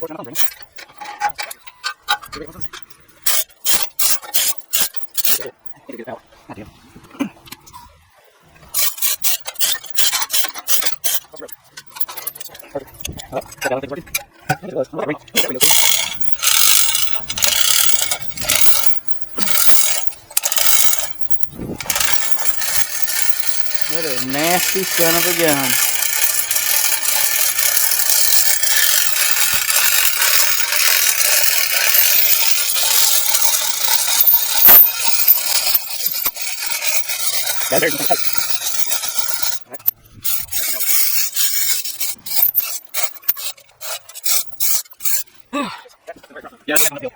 What a nasty son of a gun. Yeah, that's good.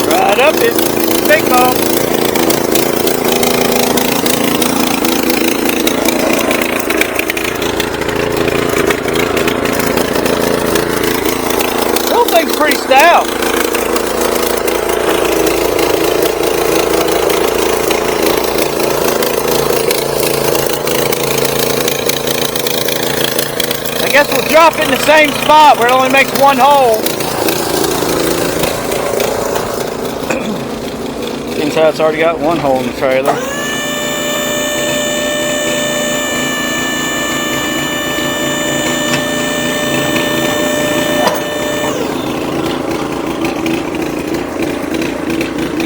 Right up it, big ball. Those things pretty stout. I guess we'll drop it in the same spot where it only makes one hole. Seems how it's already got one hole in the trailer.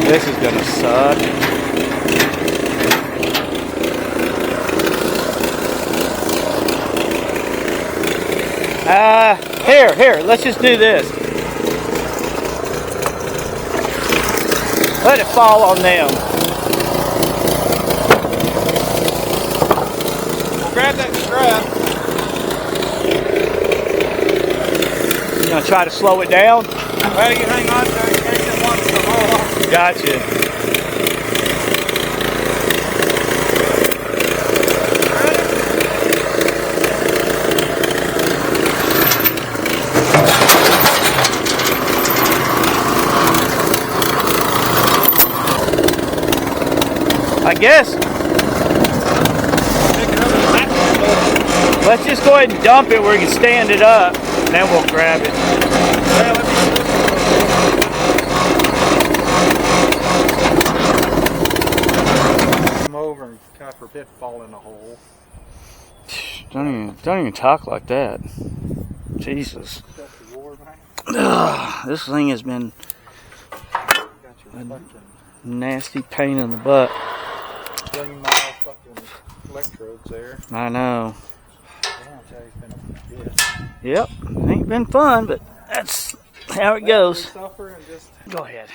This is gonna suck. Here, let's just do this. Let it fall on them. We'll grab that strap. You gonna try to slow it down? Well, you hang on to it in case it wants to roll off. Gotcha. I guess. Let's just go ahead and dump it where we can stand it up, and then we'll grab it. Come over and God forbid fall in a hole. Don't even talk like that. Jesus. This thing has been a nasty pain in the butt. 3 mile fucking electrodes there. I know. Been a Yep. Ain't been fun, but that's how it goes. Go ahead.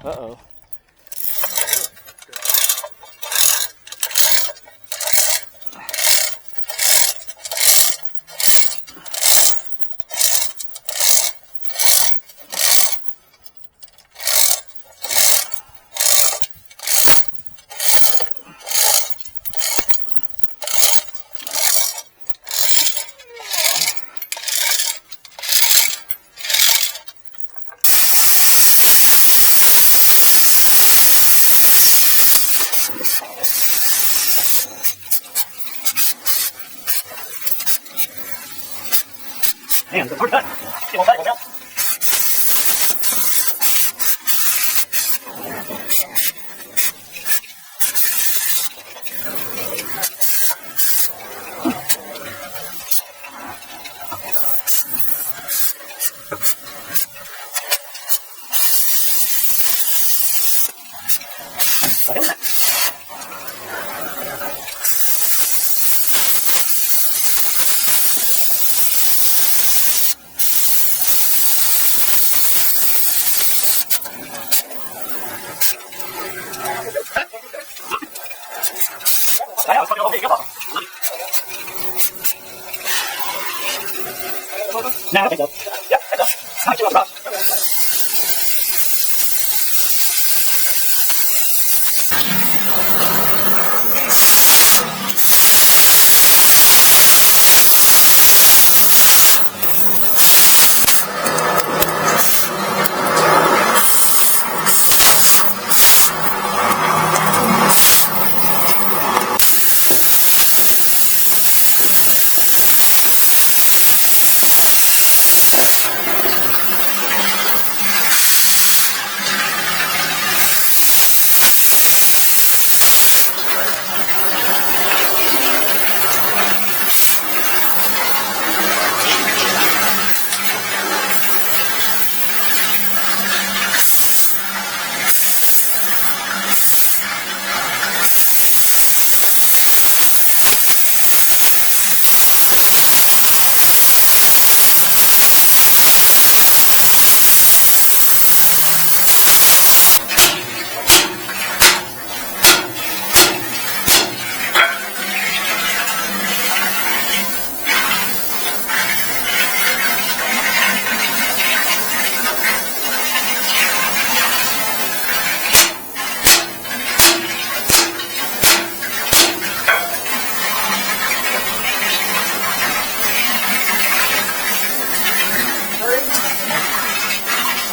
Uh-oh. Now I think so. Yep, I think so. Not too much.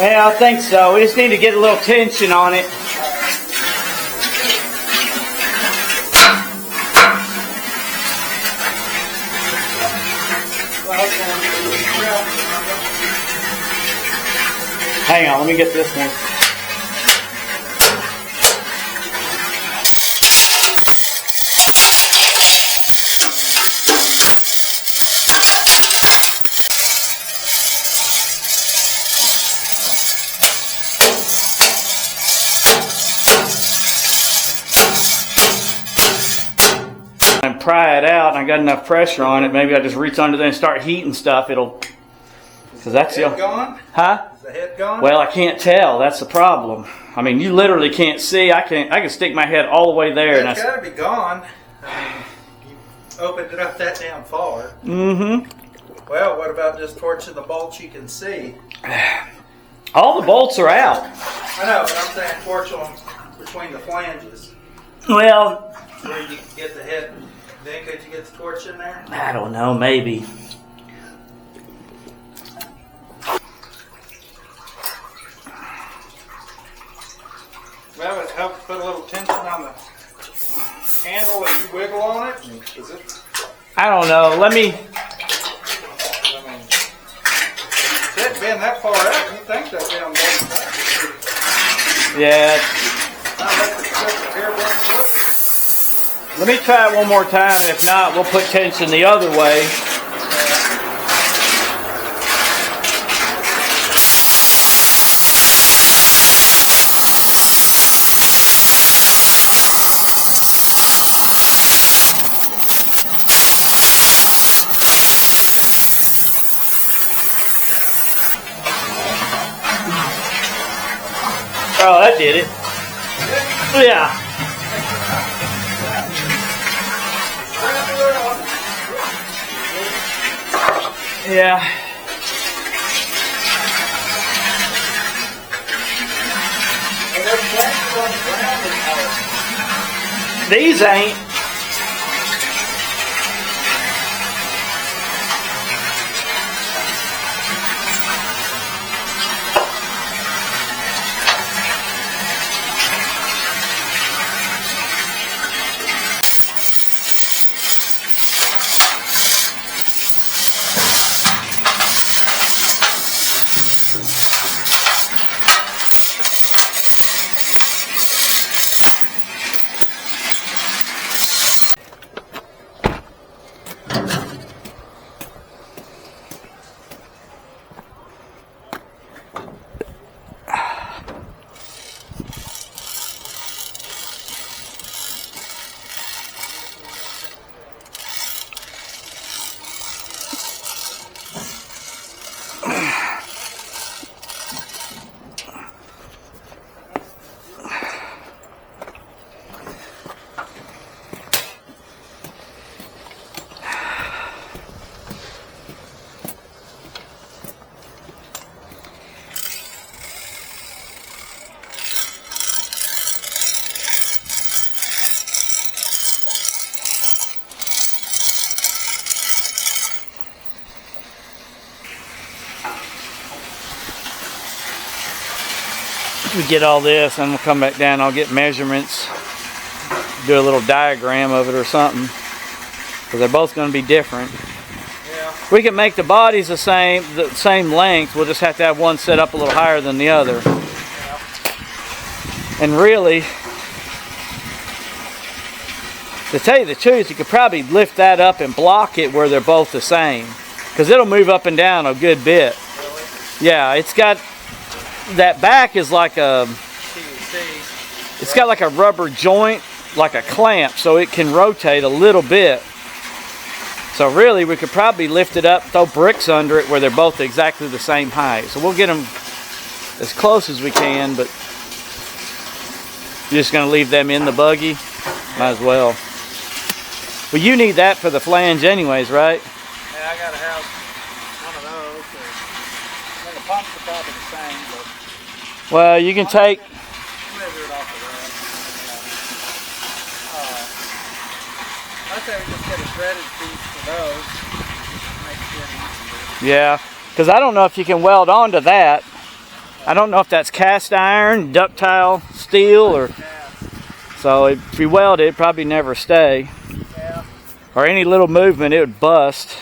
Yeah, I think so. We just need to get a little tension on it. Hang on, let me get this one. And pry it out, and I got enough pressure on it. Maybe I just reach under there and start heating stuff. It'll, because that's the gone? Huh? Is the head gone? Well, I can't tell. That's the problem. I mean, you literally can't see. I can stick my head all the way there. It's got to be gone. You opened it up that damn far. Mm-hmm. Well, what about just torching the bolts you can see? All the bolts are out. I know, but I'm saying torch them between the flanges. Well, where you can get the head. Then could you get the torch in there? I don't know. Maybe. Well, it helps put a little tension on the handle and you wiggle on it. Is it? I don't know. Let me. I mean, it didn't bend that far out. You think that damn bolt's back? Yeah. Let me try it one more time, and if not, we'll put tension the other way. Oh, that did it. Yeah. Yeah. These ain't. we get all this, and we'll come back down. I'll get measurements, do a little diagram of it or something, because they're both going to be different. Yeah. We can make the bodies the same length. We'll just have to have one set up a little higher than the other. Yeah. And really, to tell you the truth, you could probably lift that up and block it where they're both the same, because it'll move up and down a good bit. Really? Yeah, it's got that back is like a. It's got like a rubber joint, like a clamp, so it can rotate a little bit. So really, we could probably lift it up, throw bricks under it where they're both exactly the same height. So we'll get them as close as we can, but you're just going to leave them in the buggy? Might as well. Well, you need that for the flange anyways, right? Yeah, I gotta have one of those. And the pumps are probably the same, but Well, you can take... measure it off of that. I say we just get a threaded piece for those. Makes it easier. Yeah, because I don't know if you can weld onto that. I don't know if that's cast iron, ductile steel, or... So if you weld it, it'd probably never stay. Yeah. Or any little movement, it would bust.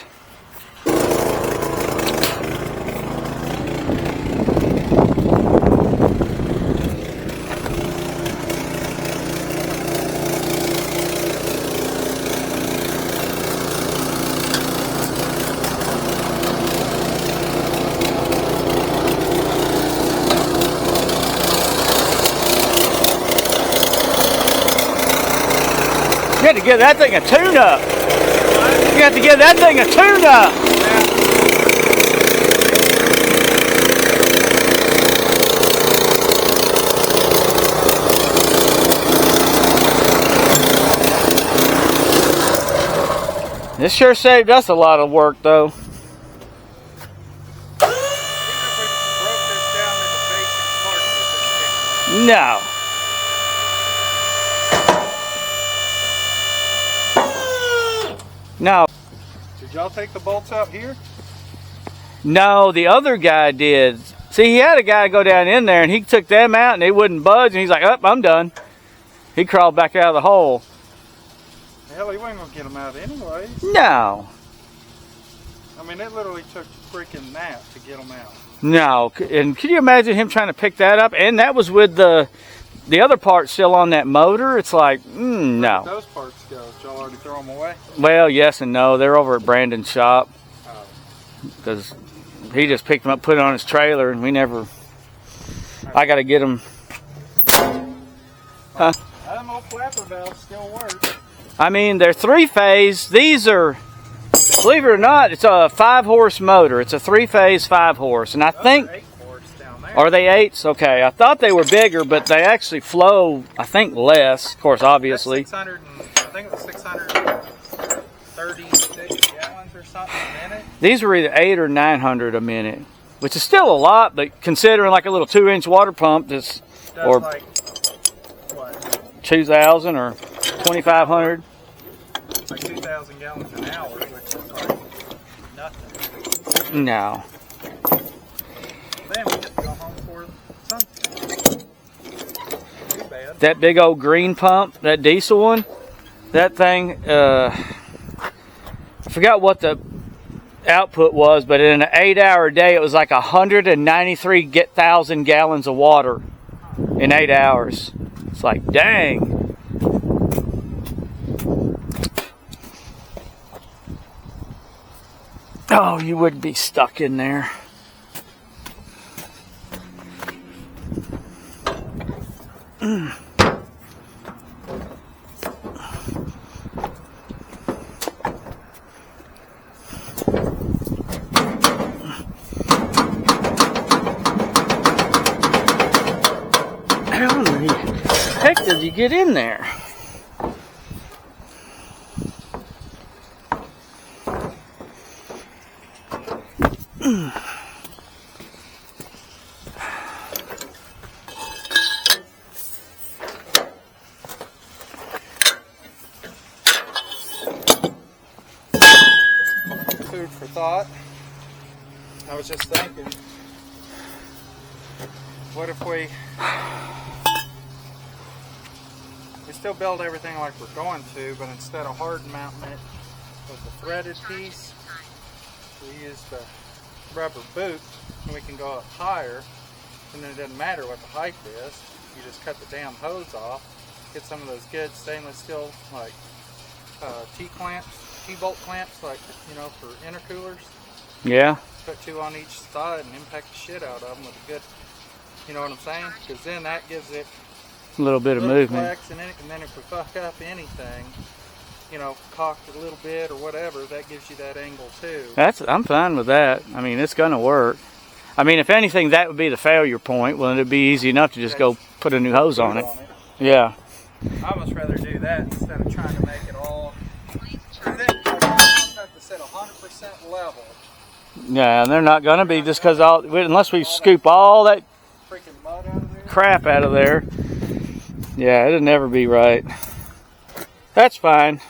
You have to give that thing a tune-up. You have to give that thing a tune-up. This sure saved us a lot of work, though. Even if we broke this down into basic parts, No. No. did y'all take the bolts out here? No, the other guy did. See, he had a guy go down in there, and he took them out, and they wouldn't budge, and he's like, oh, I'm done. He crawled back out of the hole. Hell, he wasn't going to get them out anyways. No. I mean, it literally took freaking that to get them out. No. And can you imagine him trying to pick that up? And that was with the other part still on that motor. It's like, no. Where did those parts go? Did y'all already throw them away? Well, yes and no. They're over at Brandon's shop. Oh. Because he just picked them up, put it on his trailer, and we never... I got to get them... Huh? Them old flapper valves still work. I mean, they're three-phase. These are, believe it or not, it's a 5-horse motor. It's a 3-phase 5-horse. And I think... Those are 8-horse down there. Are they 8s? Okay. I thought they were bigger, but they actually flow, I think, less. Of course, obviously. I think it was 636 gallons or something a minute. These were either 8 or 900 a minute, which is still a lot, but considering like a little 2-inch water pump, that's or like, what? 2,000 or 2,500. Like 2,000 gallons an hour, which is like nothing. No. Then we just go home for something. Too bad. That big old green pump, that diesel one, that thing, I forgot what the output was, but in an 8-hour day, it was like 193,000 gallons of water in 8 hours. It's like, dang. Oh, you would be stuck in there. How in the heck did you get in there? Food for thought. I was just thinking, what if we still build everything like we're going to, but instead of hard mounting it with the threaded piece, we use the rubber boot, and we can go up higher, and then it doesn't matter what the height is. You just cut the damn hose off, get some of those good stainless steel like T-bolt clamps, like, you know, for intercoolers. Yeah. Put 2 on each side and impact the shit out of them with a good, you know what I'm saying? Because then that gives it A little bit of movement. flex, and then if we fuck up anything, you know, cocked a little bit or whatever, that gives you that angle too. I'm fine with that. I mean, it's gonna work. I mean, if anything, that would be the failure point. Well, it'd be easy enough to just go put a new hose on it. Yeah. I'd almost rather do that instead of trying to make it all. And then I have to set 100% level. Yeah, and they're not gonna be just because unless we scoop all that Freaking mud out of there. crap out of there. Yeah, it'll never be right. That's fine.